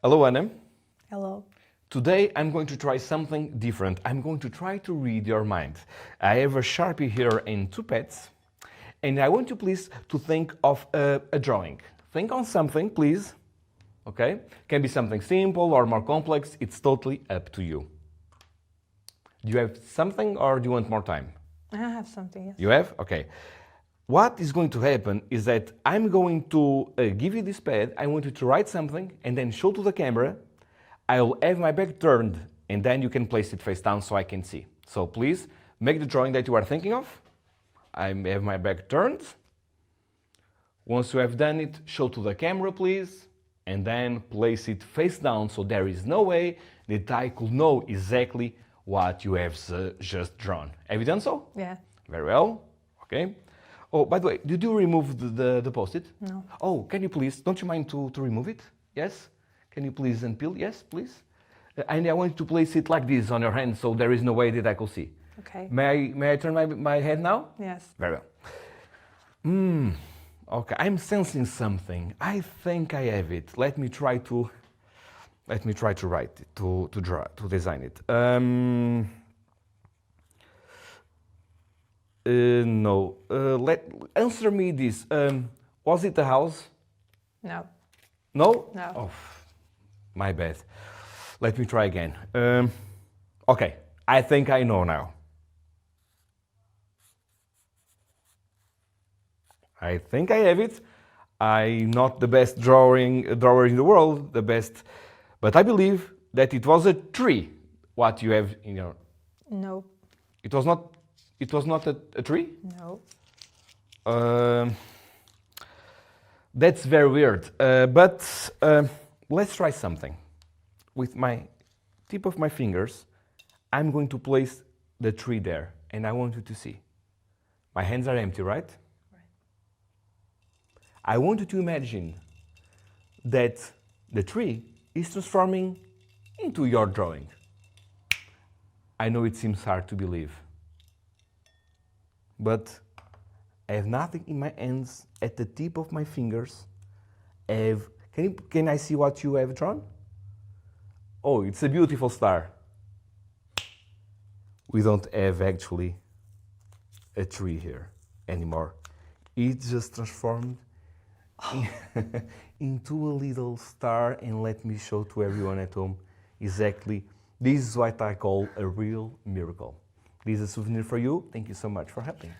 Hello, Anna. Hello. Today I'm going to try something different. I'm going to try to read your mind. I have a Sharpie here and two pads, and I want you please to think of a drawing. Think on something, please. Okay? Can be something simple or more complex. It's totally up to you. Do you have something or do you want more time? I have something, yes. You have? Okay. What is going to happen is that I'm going to give you this pad, I want you to write something and then show to the camera. I'll have my back turned and then you can place it face down so I can see. So please make the drawing that you are thinking of. I have my back turned. Once you have done it, show to the camera please, and then place it face down so there is no way that I could know exactly what you have just drawn. Have you done so? Yeah. Very well. Okay. Oh, by the way, did you remove the post-it? No. Oh, can you please, don't you mind to remove it? Yes? Can you please unpeel? Yes, please. And I want you to place it like this on your hand so there is no way that I could see. Okay. May I turn my head now? Yes. Very well. Okay, I'm sensing something. I think I have it. Let me try to write it, to draw, to design it. No. Answer me this. Was it a house? No. No? No. Oh, my bad. Let me try again. Okay, I think I know now. I think I have it. I'm not the best drawer in the world, but I believe that it was a tree. What you have in your? No. It was not. It was not a tree? No. That's very weird. But let's try something. With my tip of my fingers, I'm going to place the tree there, and I want you to see. My hands are empty, right? Right. I want you to imagine that the tree is transforming into your drawing. I know it seems hard to believe, but I have nothing in my hands at the tip of my fingers. Can I see what you have drawn? Oh, it's a beautiful star. We don't have actually a tree here anymore. It just transformed into a little star, and let me show to everyone at home exactly. This is what I call a real miracle. This is a souvenir for you. Thank you so much for helping.